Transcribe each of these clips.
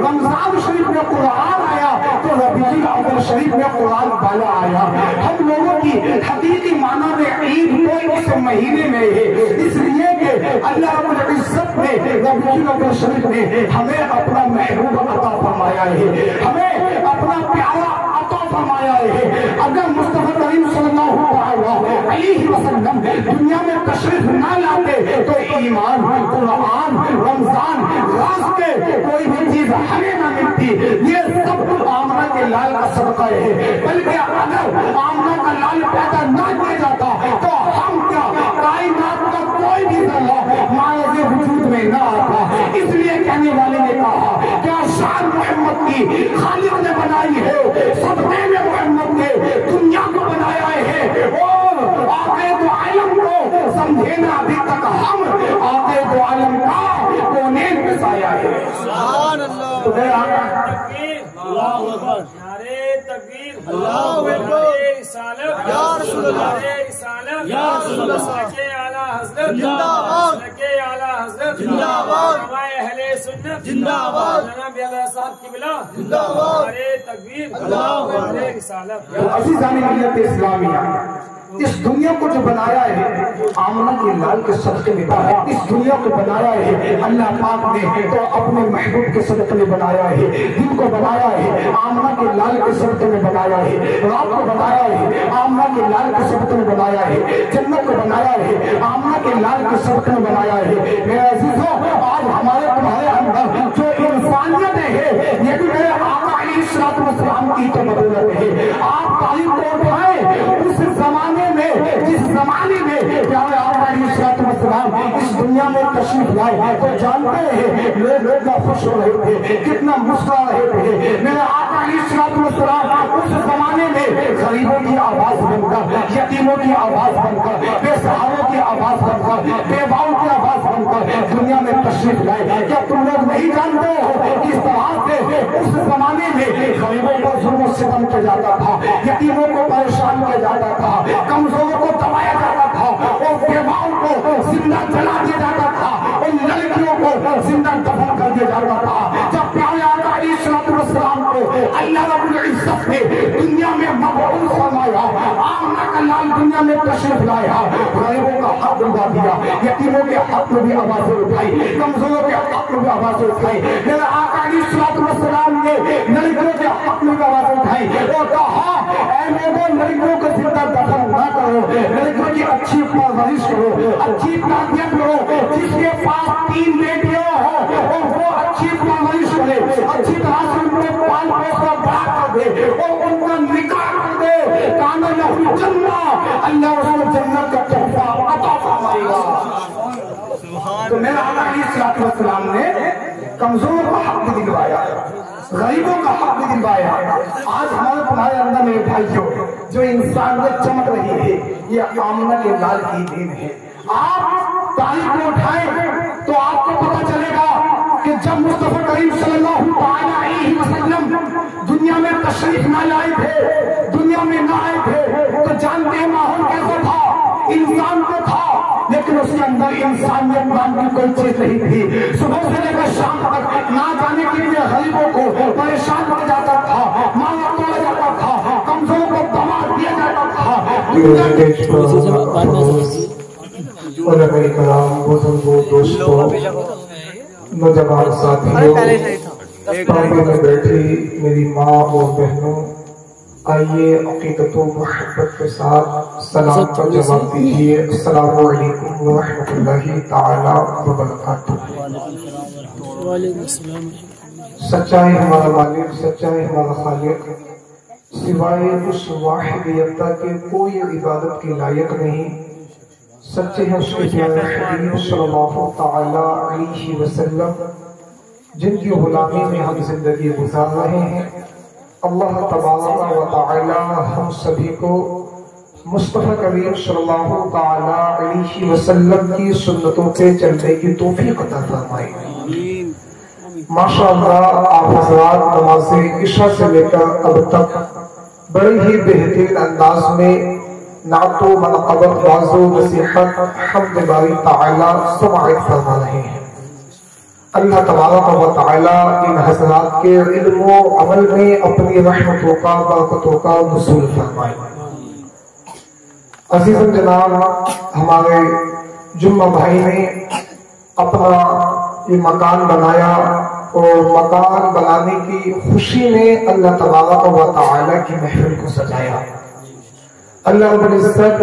رمضان شریف میں قرآن آیا تو ربیع الاول شریف میں قرآن بالا آیا. ہم لوگوں کی حقیقی معنی میں عید کوئی اس مہینے میں ہے، اس لیے کہ اللہ رب العزت نے ربیع الاول شریف میں ہمیں اپنا محبوب عطا فرمایا ہے، ہمیں اپنا پیارا عطا فرمایا ہے. اگر مصطفیٰ کریم صلی اللہ علیہ وسلم دنیا میں تشریف نہ لاتے تو ایمان، قرآن، رمضان، راستے کوئی بھی چیز ہمیں نہ ملتی. یہ سب آمنہ کے لال کا صدقہ ہے. بلکہ اگر آمنہ کا لال پیدا نہ کیا جاتا تو ہم کیا کائنات کا کوئی بھی ذرہ ماضی وجود میں نہ آتا. اس لیے کہنے والے نے کہا کیا شان محمد کی خالق نے بنائی ہے، صدقے میں محمد نے دنیا کو بنایا ہے. اور آقا دو عالم کو سمجھے نا ابھی تک ہم آقا دو عالم کا کونین پہ سایہ ہے. سبحان اللہ. تو میرے آقا اللہ اکبر، نعرہ تکبیر، اللہ اکبر، رسالت یا رسول اللہ، رسالت یا رسول اللہ، سلک اعلی حضرت زندہ باد، سلک اعلی حضرت زندہ باد، علماء اہل سنت زندہ باد، جناب اعلی صاحب کی بلا زندہ باد، نعرہ تکبیر، اللہ اکبر، رسالت. عزیزان ملت اسلامیہ، اس دنیا کو جو بنایا ہے آمنہ کے لال کے صدقے میں بنایا. اس دنیا کو بنایا ہے اللہ پاک نے تو اپنے محبوب کے صدقے میں بنایا ہے. دن کو بنایا ہے آمنہ کے لال کے صدقے میں بنایا ہے. رات کو بنایا ہے آمنہ کے لال کے صدقے میں بنایا ہے. جنت کو بنایا ہے آمنہ کے لال کے صدقے میں بنایا ہے. میرے عزیزوں، آج ہمارے تمہارے اندر جو انسانیت ہے یہ بھی میرے آقا علیہ السلام کی تو بدولت ہے. آپ تعلیم کو اٹھائیں اس زمانے میں جس زمانے میں پیارے آقا علیہ السلام اس دنیا میں تشریف لائے تو جانتے ہیں لوگ خوش ہو رہے تھے، کتنا مسکرا رہے تھے. میرے آقا علیہ السلام اس زمانے میں غریبوں کی آواز بن کر، یتیموں کی آواز بن کر، بے سہاروں کی آواز بن کر، بیواؤں کی آواز بن کر دنیا میں تشریف لائے. کیا تم لوگ نہیں جانتے ہو کس طرح سے اس زمانے میں غریبوں کو ظلم و ستم کیا جاتا تھا، یتیموں کو پریشان کیا جاتا تھا، کمزوروں کو دبایا جاتا تھا، اور بیواؤں کو زندہ جلا دیا جاتا تھا، اور لڑکیوں کو زندہ دفن کر دیا جاتا تھا. جب پیارے آقا علیہ السلام کو اللہ رب العزت نے دنیا میں مبعوث فرمایا، آمنہ کا لال دنیا میں تشریف لایا، غریبوں کا حق ادا دیا، یتیموں کے حق میں بھی آوازیں اٹھائی، کمزوروں کے حق میں بھی آوازیں اٹھائی. میرے آقا علیہ السلام نے لڑکیوں کے حق میں بھی آوازیں اٹھائی اور کہا اے لوگوں، لڑکیوں کو زندہ دفن نہ کرو، لڑکیوں کی اچھی پرورش کرو، اچھی تربیت کرو. جس کے پاس 3 بیٹیاں ہوں اور وہ اچھی پرورش کرے، اچھی طرح سے ان کو پال پوس کر بڑا کر دے اور ان کا نکاح کر دے، کان لہ جنہ، اللہ اس کو جنت کا تحفہ عطا فرمائے گا. تو میرے آقا علیہ السلام نے کمزور کا حق بھی دلوایا، غریبوں کا حق بھی دلوایا. آج ہمارے تمہارے اندر میرے بھائیوں جو انسانیت چمک رہی ہے یہ آمنہ کے لال کی دین ہے. آپ تاریخ کو اٹھائیں تو آپ کو پتہ چلے گا کہ جب مصطفیٰ کریم صلی اللہ علیہ وسلم دنیا میں تشریف نہ لائے تھے، دنیا میں نہ آئے تھے تو جانتے ہیں ماحول کیسا تھا. انسان تو تھا لیکن اس کے اندر انسانیت نام کی کوئی چیز نہیں تھی. صبح سے لے کر شام تک نہ جانے کے لیے غریبوں کو پریشان کیا جاتا تھا، مالا توڑا جاتا تھا، کمزوروں کو دبا دیا جاتا تھا. علماء کرام، بزرگوں، دوستوں، نوجوان ساتھیوں، پردے میں بیٹھی میری ماں اور بہنوں، آئیے عقیدت و محبت کے ساتھ سلام کا جواب دیجیے. السلام علیکم ورحمۃ اللہ تعالی وبرکاتہ. سچائی ہمارا مالک، سچائی ہمارا خالق، سوائے اس واحد یکتا کے کوئی عبادت کی لائق نہیں. سچے ہیں اس کے پیارے حبیب صلی اللہ تعالی علیہ وسلم جن کی غلامی میں ہم زندگی گزار رہے ہیں. اللہ تبارک و تعالی ہم سبھی کو مصطفیٰ کریم صلی اللہ تعالی علیہ وسلم کی سنتوں پہ چلنے کی توفیق عطا فرمائے. ماشاءاللہ آپ حضرات نماز عشاء سے لے کر اب تک بڑے ہی بہترین انداز میں نعت و منقبت، واعظ و نصیحت، حمد باری تعالی سماعت فرما رہے ہیں. اللہ تبارک و تعالی ان حضرات کے علم و عمل میں اپنی رحمتوں کا برکتوں کا نزول فرمائے۔ عزیزاً جناب، ہمارے جمعہ بھائی نے اپنا یہ مکان بنایا اور مکان بنانے کی خوشی میں اللہ تبارک و تعالی کی محفل کو سجایا۔ اللہ رب العزت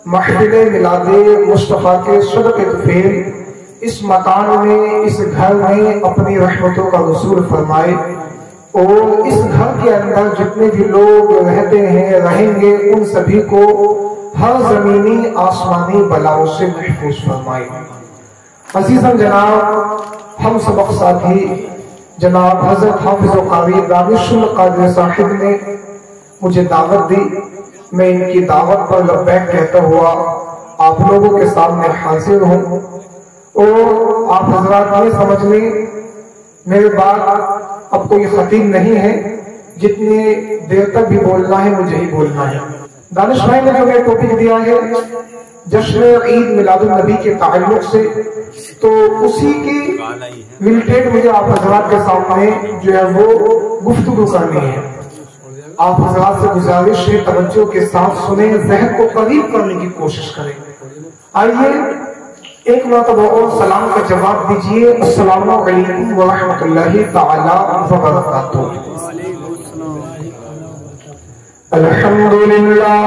محفل میلاد مصطفیٰ کے صدقے طفیل اس مکان میں، اس گھر میں اپنی رحمتوں کا نزول فرمائے، اور اس گھر کے اندر جتنے بھی لوگ رہتے ہیں رہیں گے ان سبھی کو ہر زمینی آسمانی بلاؤں سے محفوظ فرمائے۔ عزیزاً جناب، ہم سبق ساتھی جناب حضرت حافظ و قاری دانش القادری صاحب نے مجھے دعوت دی، میں ان کی دعوت پر لبیک کہتا ہوا آپ لوگوں کے سامنے حاضر ہوں، اور آپ حضرات یہ سمجھ لیں میرے بات اب کوئی خطیب نہیں ہے، جتنی دیر تک بھی بولنا ہے مجھے ہی بولنا ہے۔ دانش بھائی نے جو میں ٹاپک دیا ہے جشن عید میلاد النبی کے تعلق سے، تو اسی کی ریلیٹڈ مجھے آپ حضرات کے سامنے جو ہے وہ گفتگو کرنی ہے۔ آپ حضرات سے گزارش ہے توجہ کے ساتھ سنیں، ذہن کو قریب کرنے کی کوشش کریں۔ آئیے ایک مرتبہ اور سلام کا جواب دیجیے، السلام علیکم ورحمۃ اللہ تعالی وبرکاتہ۔ الحمدللہ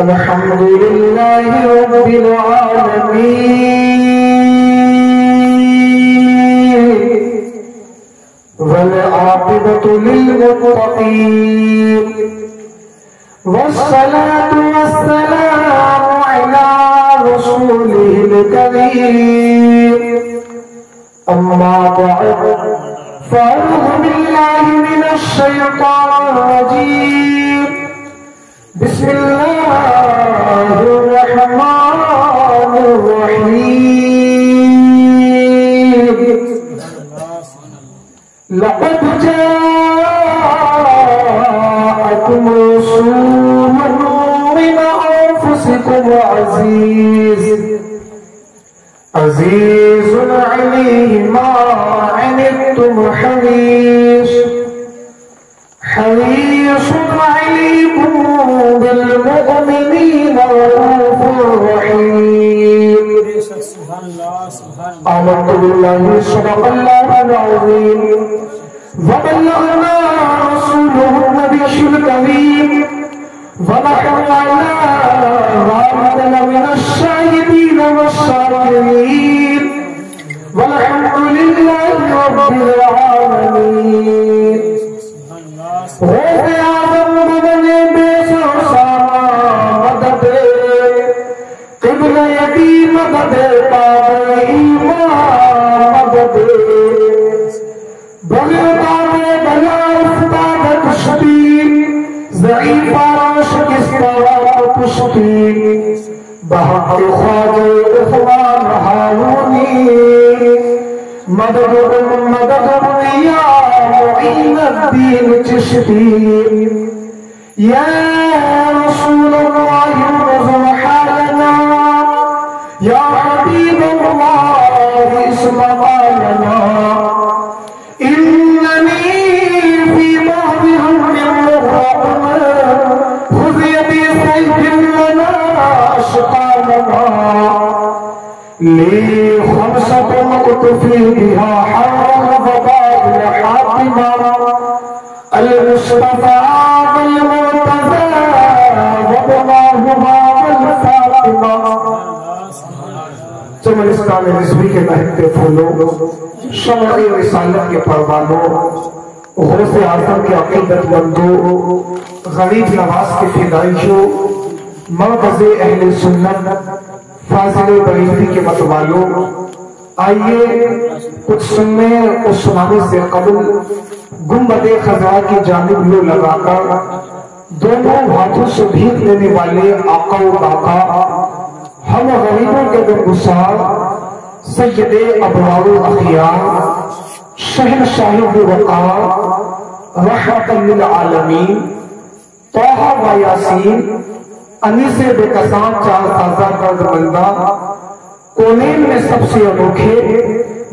الحمدللہ رب العالمین، والعاقبۃ للمتقین، والصلاة والسلام علی رسولہ الکریم، اما بعد فاعوذ باللہ من الشیطان الرجیم، بسم اللہ الرحمن الرحیم، لقد جاءکم رسول من انفسکم عزیز علیہ ما عنتم حریص علیکم بالمؤمنین رؤوف رحیم۔ آمنت باللہ صدق اللہ العظیم وبلغنا رسوله النبی الکریم ونحن على ذلك لمن الشاهدين والشاكرين والحمد لله رب العالمين۔ روح اعظم بدنے بے سوساما مدد، قبل یدی مدد، تاب ایمان مدد، بغیران بلا افتاد تشبیر، ضعیف شکستہ پشتی، بحق خواجہ اخوان حالونی، مدد یا معین الدین چشتی، یا رسول اللہ نظم حالنا، یا حبیب اللہ اسمع لنا، اننی فی موضع من مغرق، خذ یدی سیف لنا اشقالنا، لی خمسة اکتفی بها حرم فضائل حاکمہ، المصطفى بالمرتضى وبناهما بالفاطمہ۔ چمنستان نسبی کے مہکتے پھولوں، شمع رسالت کے پروانوں، غوث اعظم کے عقیدت مندوں، غریب نواز کے فدائیوں، مرکز اہل سنت فاضل بریلوی کے متوالوں، آئیے کچھ سننے اور سنانے سے قبل گنبد خضرا کی جانب لو لگا کر دونوں ہاتھوں سے بھیک لینے والے آقا و داتا، ہم غریبوں کے غمگسار سید ابرار و اخیار، شہنشاہ وقار، رحمت للعالمین، طہ و یاسین، انیس بے کسان چار تازہ درد مندہ، کونین میں سب سے انوکھے،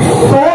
100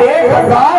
1000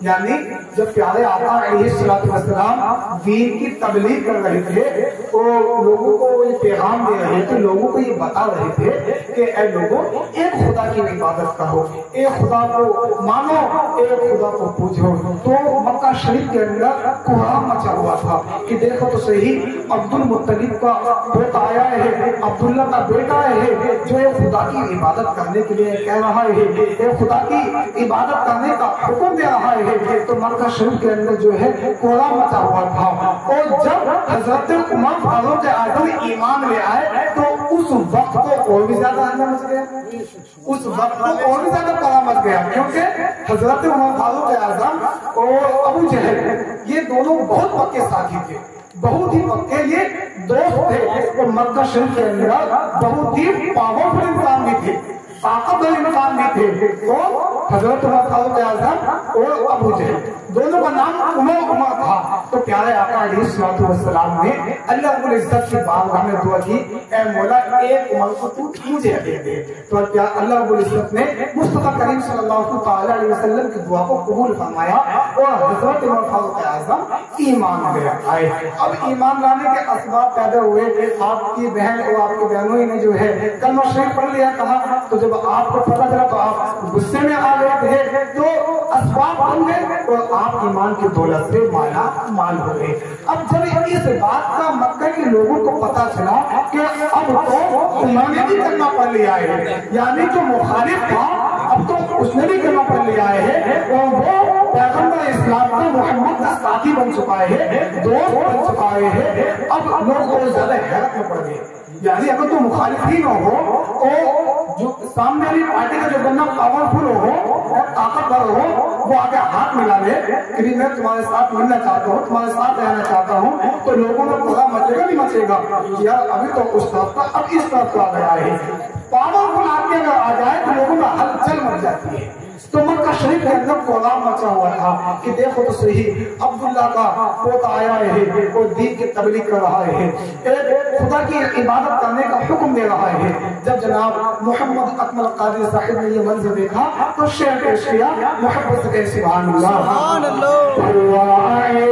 یعنی جب پیارے آقا علیہ السلام دین کی تبلیغ کر رہے تھے تو لوگوں کو یہ پیغام دے رہے تھے، لوگوں کو یہ بتا رہے تھے کہ اے لوگوں، ایک خدا کی عبادت کرو، ایک خدا کو مانو، ایک خدا کو پوجو۔ تو مکہ شریف کے اندر کوہرام مچا ہوا تھا کہ دیکھو تو صحیح، عبد المطلب کا بیٹا آیا ہے، عبداللہ کا بیٹا ہے جو ایک خدا کی عبادت کرنے کے لیے کہہ رہا ہے، ایک خدا کی عبادت کرنے کا حکم دے رہا ہے۔ تو مکہ شریف کے اندر جو ہے کوہرام مچا ہوا تھا، اور جب حضرت عمر فاروق اعظم ایمان لے آئے تو اس وقت کو اور بھی زیادہ اندر مچ گیا، اس وقت کو اور بھی زیادہ کوہرام مچ گیا، کیونکہ حضرت عمر فاروق اعظم اور ابو جہل یہ دونوں بہت پکے ساتھی تھے، بہت ہی پکے یہ دوست تھے، اور مکہ شریف کے اندر بہت ہی پاورفل انسان بھی تھے، طاقتور انسان بھی تھے، اور حضرت عمر فاروق اعظم اور ابو جہل دونوں کا نام عمر تھا۔ تو پیارے آقا علیہ السلام نے اللہ رب العزت کی بارگاہ میں دعا کی، اے مولا ایک عمر کو تو مجھے دے دے۔ تو اللہ رب العزت نے مصطفیٰ کریم صلی اللہ تعالی علیہ وسلم کی دعا کو قبول فرمایا، اور حضرت عمر فاروق اعظم ایمان لے آئے۔ اب ایمان لانے کے اسباب پیدا ہوئے، آپ کی بہن اور آپ کی بہنوں نے جو ہے کلمہ شریف پڑھ لیا کہا، تو جب آپ کو پتہ چلا تو آپ غصے میں آ گئے تھے، تو اسباب بن گئے اور آپ ایمان کی دولت سے مالا مال ہو گئے۔ اب جب اس بات کا مکہ کے لوگوں کو پتہ چلا کہ اب تو انہوں نے بھی کلمہ پڑھ لیا ہے، یعنی جو مخالف تھا اب تو اس نے بھی کلمہ پڑھ لیا ہے، اور وہ پیغمبر اسلام کا محمد کا ساتھی بن چکا ہے، دوست بن چکا ہے، اب لوگ بہت زیادہ حیرت میں پڑ گئے۔ یعنی اگر تو مخالف ہی نہ ہو اور جو سامنے والی پارٹی کا جو بندہ پاورفل ہو اور طاقتور ہو وہ آگے ہاتھ ملا لے کہ میں تمہارے ساتھ ملنا چاہتا ہوں، تمہارے ساتھ رہنا چاہتا ہوں، تو لوگوں میں پورا مچے گا نہیں مچے گا، یار ابھی تو اس طرف کا اب اس طرف کا آ گیا ہے۔ پاورفل آدمی اگر آ جائے تو لوگوں میں ہلچل مچ جاتی ہے۔ تو مکہ شریف کے اندر کوہرام مچا ہوا تھا کہ دیکھو تو صحیح، عبداللہ کا پوتا آیا ہے اور دین کی تبلیغ کر رہا ہے، ایک خدا کی عبادت کرنے کا حکم دے رہا ہے۔ جب جناب محمد اکمل قادری صاحب نے یہ منظر دیکھا تو شعر پیش کیا، محبت سے کہے سبحان اللہ، سبحان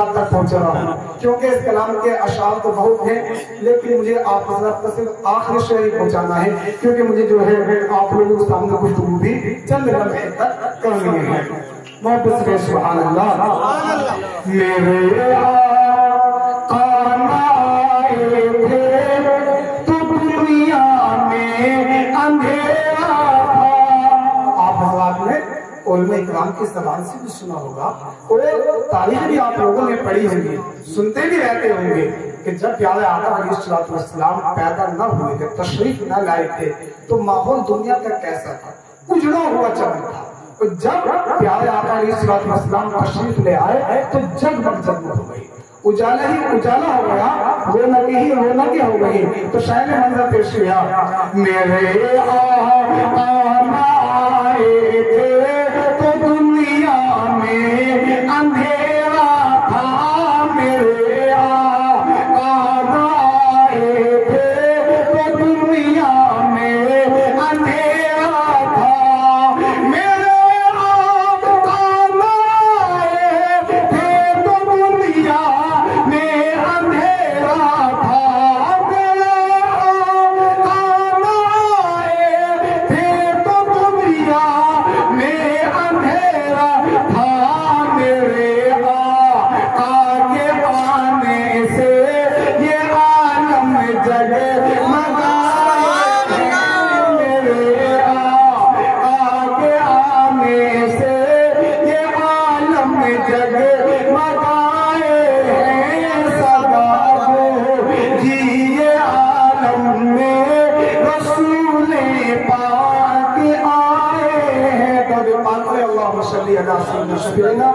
حضرات تک پہنچ رہا ہوں، کیونکہ اس کلام کے اشعار تو بہت ہیں، لیکن مجھے آپ حضرات کو صرف آخری شعر پہنچانا ہے، کیونکہ مجھے جو ہے آپ لوگوں کے سامنے گفتگو بھی چند لمحے تک کرنی ہے۔ محبت سے سبحان اللہ۔ میرے آقا آئے تھے تو دنیا میں اندھیرا تھا۔ آپ حضرات نے علماء اکرام کی زبان سے بھی سنا ہوگا اور تاریخ بھی آپ لوگوں نے پڑھی ہوگی، سنتے بھی رہتے ہوں گے کہ جب پیارے آقا علیہ الصلوۃ والسلام پیدا نہ ہوئے تھے، تشریف نہ لائے تھے، تو ماحول دنیا کا کیسا تھا؟ اجڑا ہوا چمن تھا۔ اور جب پیارے آقا علیہ الصلوۃ والسلام تشریف لے آئے تو جگمگ جگمگ ہو گئی، اجالا ہی اجالا ہو گیا، رونقیں ہی رونقیں ہو گئی۔ تو شاعر نے منظر پیش کیا، میرے آقا آئے تھے تو دنیا میں اندھیرا تھا، میرے آقا آئے تھے تو دنیا میں اندھیرا تھا، میرے آقا آئے تھے تو دنیا میں اندھیرا تھا، میرے آقا آئے تھے تو دنیا میں اندھیرا تھا، میرے آقا کے آنے سے یہ عالم جگمگائے، میرے آقا کے آنے سے یہ عالم جگمگائے ہیں، صدا دو جی یہ عالم میں رسول پاک آئے ہیں۔ اللہم صلی علی سیدنا شفیعنا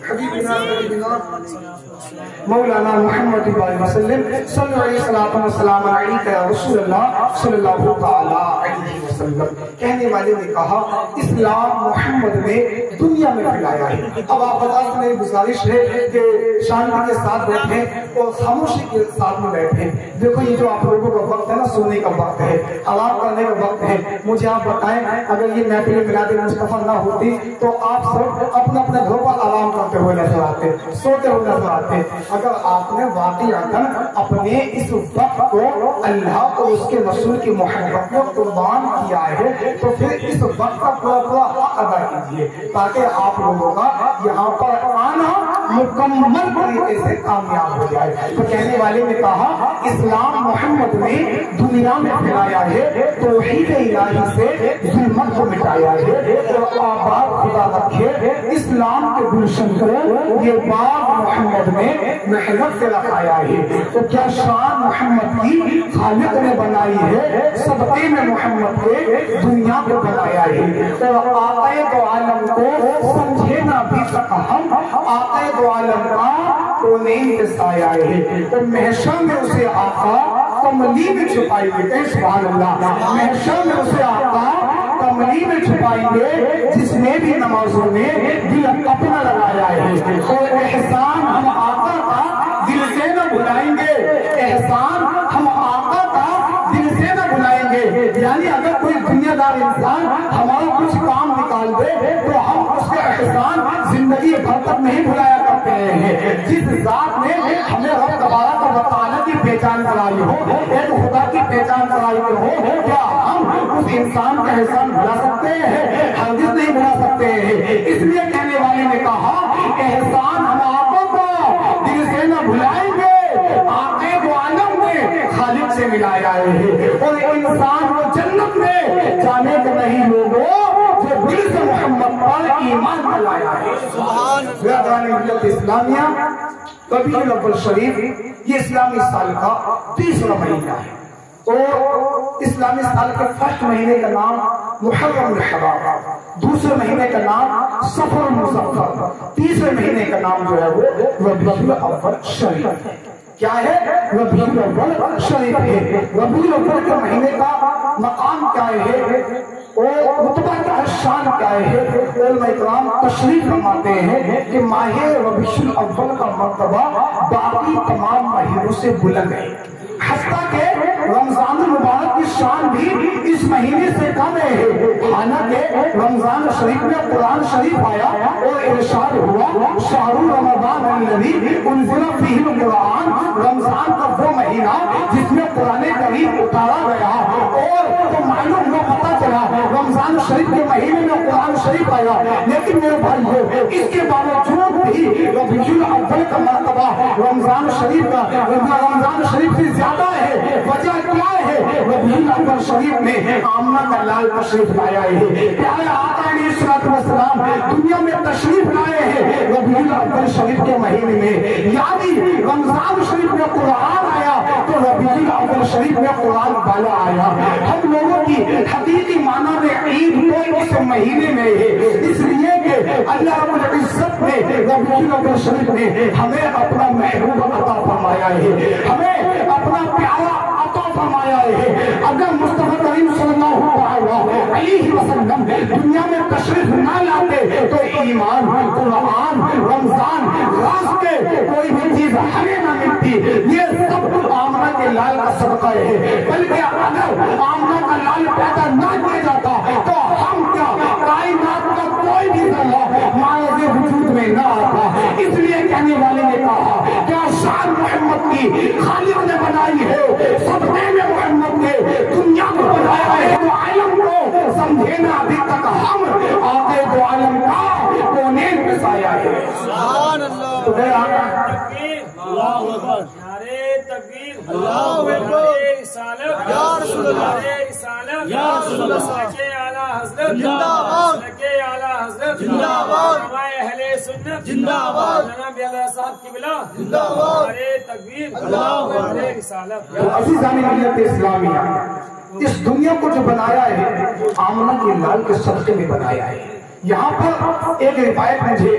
حبیبنا حبیبنا مولانا محمد علیہ وسلم، صلی اللہ علیہ وسلم علیکہ یا رسول اللہ صلی اللہ تعالی علیہ وسلم۔ کہنے والے نے کہا اسلام محمد نے دنیا میں پھیلایا ہے۔ اب آپ بتا سکتے ہیں، گزارش ہے کہ شانتی کے ساتھ بیٹھیں اور خاموشی کے ساتھ میں بیٹھیں۔ دیکھو یہ جو آپ لوگوں کا وقت ہے نا، سونے کا وقت ہے، آرام کرنے کا وقت ہے۔ مجھے آپ بتائیں اگر یہ محفل میلاد مصطفیٰ نہ ہوتی تو آپ سب اپنے اپنے گھروں پر آرام کرتے ہوئے نظر آتے، سوتے ہوئے نظر آتے۔ اگر آپ نے واقعی اپنے اس وقت کو اللہ اور اس کے رسول کی محبت میں قربان کیا ہے تو پھر اس وقت کا پورا حق ادا کیجیے، تاکہ آپ لوگوں کا یہاں پر آنا مکمل طریقے سے کامیاب ہو جائے۔ تو کہنے والے نے کہا اسلام محمد نے دنیا میں پھیلایا ہے، توحید الہی سے ظلمت کو مٹایا ہے، اور آباد خدا رکھے اسلام کے گلشن کو یہ باغ محمد نے محنت سے رکھایا ہے۔ تو کیا شان محمد کی خالق نے بنائی ہے، صدقے میں محمد کے دنیا کو بنایا ہے۔ اور آقا دو عالم کو سمجھے نہ بھی سکا ہم، آقا دو عالم کا کونین کے سایہ ہے۔ تو محشر میں اسے آقا کملی میں چھپائیں گے، سبحان اللہ، محشر میں اسے آقا کملی میں چھپائیں گے جس نے بھی نمازوں میں دل اپنا لگایا ہے۔ اور احسان ہم آقا کا دل سے نہ بھلائیں گے، احسان ہم آقا کا دل سے نہ بھلائیں گے۔ یعنی اگر کوئی دنیا دار انسان ہمارا کچھ کام نکال دے تو ہم اس کے احسان زندگی بھر تک نہیں بھلایا کرتے ہیں۔ جس ذات نے ہمیں رب تبارک و تعالیٰ کی پہچان کرائی ہو، ایک خدا کی پہچان کرائی ہو، کیا ہم اس انسان کا احسان بھلا سکتے ہیں؟ ہرگز نہیں بھلا سکتے ہیں۔ اس لیے کہنے والے نے کہا احسان ہم آقا کو دل سے نہ بھلائیں گے، آقا دو عالم نے خالق سے ملایا ہے۔ اور انسان کو جنت میں جانے کا نہیں لوگوں جو دل سے محمد پر ایمان لایا ہے۔ برادران ملت اسلامیہ، ربیع الاول شریف یہ اسلامی سال کا 30واں مہینہ ہے، اور اسلامی سال کے فرسٹ مہینے کا نام محرم الحرام، دوسرے مہینے کا نام صفر المظفر، تیسرے مہینے کا نام جو ہے وہ ربیع الاول شریف ہے۔ کیا ہے؟ ربیع الاول شریف ہے۔ ربیع الاول کے مہینے کا مقام کیا ہے اور رتبہ کیا، شان کیا ہے؟ علماء اکرام تشریف فرماتے ہیں کہ ماہ ربیع الاول کا مرتبہ باقی تمام مہینوں سے بلند ہے، حتیٰ کہ رمضان المبارک کی شان بھی اس مہینے سے کم ہے۔ حالانکہ رمضان شریف میں قرآن شریف آیا اور ارشاد ہوا شہر رمضان الذی انزل فیہ القرآن، رمضان کا وہ مہینہ جس میں قرآن کریم اتارا گیا۔ اور تو معلوم ہوا، پتا چلا رمضان شریف کے مہینے میں قرآن شریف آیا، لیکن میرے بھائیو اس کے باوجود بھی ربیع الاول کا مرتبہ رمضان شریف کا رمضان شریف سے زیادہ ہے۔ وجہ کیا ہے؟ ربیع الاول شریف میں آمنہ کا لال تشریف لایا ہے۔ پیارے آقا علیہ الصلوۃ والسلام دنیا میں تشریف لائے ہیں ربیع الاول شریف کے مہینے میں، یعنی رمضان شریف میں قرآن آیا تو ربیع الاول شریف میں قرآن والا آیا۔ ہم لوگوں کی حقیقی معنی میں عید تو اس مہینے میں ہے، اس لیے کہ اللہ رب العزت نے ربیع الاول شریف میں ہمیں اپنا محبوب عطا فرمایا ہے، ہمیں اپنا پیارا عطا فرمایا ہے۔ اگر مصطفیٰ کریم صلی اللہ علیہ وسلم دنیا میں تشریف نہ لاتے تو ایمان، قرآن، رمضان، راستے کوئی بھی چیز ہمیں نہ ملتی۔ یہ سب آمنہ کے لال کا صدقہ ہے، بلکہ اگر آمنہ کا لال پیدا نہ کیا جاتا تو ہم کیا کائنات کا کوئی بھی ذرہ معاذ وجود میں نہ آتا۔ اس لیے کہنے والے نے کہا کیا شان محمد کی خالق نے بنائی ہے، صدقے میں محمد نے دنیا کو بنایا ہے۔ تو عالم کو سمجھے نا ابھی تک ہم آقا دو عالم کا کونین پہ سایہ ہے۔ سبحان اللہ، تکبیر، اللہ اکبر، نعرہ تکبیر، اللہ اکبر، رسالت یا رسول اللہ، رسالت یا رسول اللہ، سلک اعلی حضرت زندہ باد، سلک اعلی حضرت زندہ باد، علماء اہل سنت زندہ باد، جناب اعلی صاحب کی بلا زندہ باد، نعرہ تکبیر، اللہ اکبر، رسالت۔ عزیزان ملت اسلامیہ، اس دنیا کو جو بنایا ہے آمنہ کے لال کے صدقے میں بنایا ہے۔ یہاں پر ایک روایت مجھے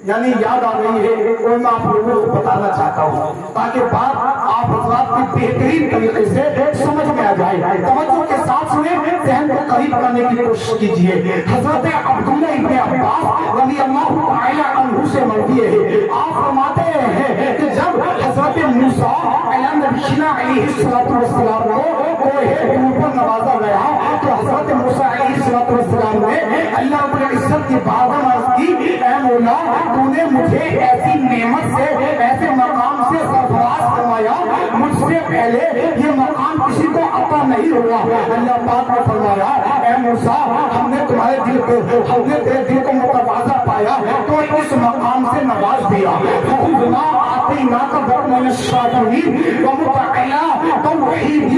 یعنی یاد آ گئی ہے اور میں آپ لوگوں کو بتانا چاہتا ہوں تاکہ بات آپ حضرات کی بہترین طریقے سے سمجھ میں آ جائے۔ توجہ کے ساتھ سنیں، ذہن کو قریب کرنے کی کوشش کیجیے۔ حضرت عبداللہ ابن عباس رضی اللہ تعالی عنہ سے مروی ہے، آپ فرماتے ہیں کہ جب حضرت موسیٰ علیہ نبینا علیہ السلام کو کوہ طور پر نوازا گیا تو حضرت موسیٰ علیہ السلام نے اللہ رب العزت کی بارگاہ میں عرض کی، اے مولا تو نے مجھے ایسی نعمت سے، ایسے مقام سے سرفراز فرمایا، مجھ سے پہلے یہ مقام کسی کو عطا نہیں ہوا۔ اللہ پاک نے فرمایا، اے موسیٰ ہم نے تمہارے دل کو، ہم نے تیرے دل کو متواضع پایا تو اس مقام سے نواز دیا۔ فَخُذْنَا آتَيْنَاكَ بِحُكْمِ الشَّاكِرِينَ وَمُتَعِلَا تَوْحِيدٍ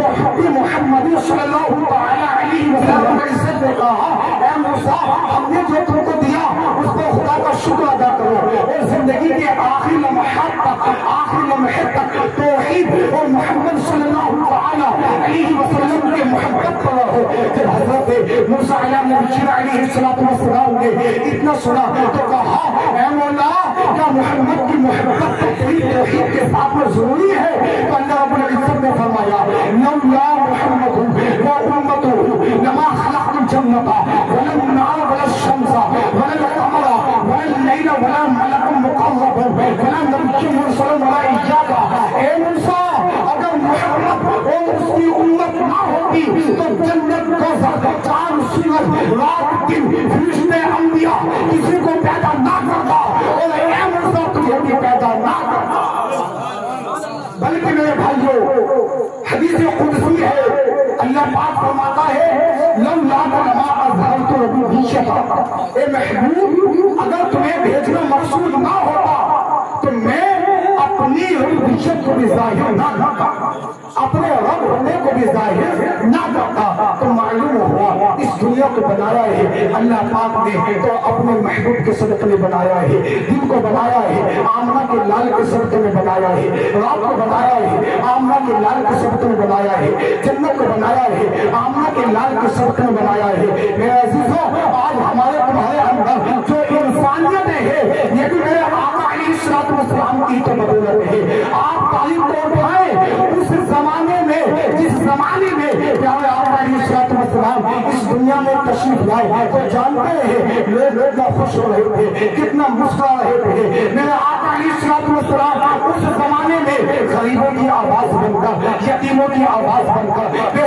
وَحُبِّ محمد صلی اللہ تعالی علیہ وسلم۔ عزت نے کہا، اے موسیٰ ہم نے جو تم کو دیا اس کو خدا کا شکر ادا کرو اور زندگی کے آخری لمحات تک، آخری لمحے تک توحید اور محمد صلی اللہ تعالی علیہ وسلم کے محبت پر رہو۔ جب حضرت موسیٰ علیہ السلام نے اتنا سنا تو کہا، اے مولا کیا محمد کی محبت توحید کے ساتھ میں ضروری ہے؟ تو اللہ رب العزت نے فرمایا، لولا محمد وامتہ لما خلقت الجنۃ ولا النار ولا الشمس ولا القمر ولا الليل ولا ملك مقرب ولا نبي مرسل ولا إياك۔ اے موسیٰ اگر محمد اور اس کی امت نہ ہوتی تو جنت کو چاند سورج رات دن فرشتے انبیاء کسی کو پیدا نہ کرتا اور اے موسیٰ تجھے بھی پیدا نہ کرتا۔ بلکہ میرے بھائیوں حدیث قدسی ہے، اللہ پاک فرماتا ہے لولا ما اظہرت ربوبیتک، اے محبوب اگر تمہیں بھیجنا مقصود نہ ہوتا تو میں اپنی ربوبیت کو بھی ظاہر نہ کرتا، اپنے رب ہونے کو بھی ظاہر نہ کرتا۔ تو معلوم ہوا اس دنیا کو بنایا ہے اللہ پاک نے تو اپنے محبوب کے صدقے میں بنایا ہے، دن کو بنایا ہے آمنہ کے لال کے صدقے میں بنایا ہے، رات کو بنایا ہے آمنہ کے لال کے صدقے میں بنایا ہے، جنت کو بنایا ہے آمنہ کے لال کے صدقے میں بنایا ہے۔ میرے عزیزوں آج ہمارے تمہارے اندر جو انسانیت ہے یہ بھی میرے آقا علیہ السلام کی تو بدولت ہے۔ آپ تعلیم کو اٹھائیں اس زمانے میں جس زمانے میں پیارے آقا علیہ السلام اس دنیا میں تشریف لائے تو جانتے ہیں لوگ کتنا خوش ہو رہے تھے، کتنا مسکرا رہے تھے۔ میرے آقا علیہ السلام اس زمانے میں غریبوں کی آواز بن کر، یتیموں کی آواز بن کر، بے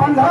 15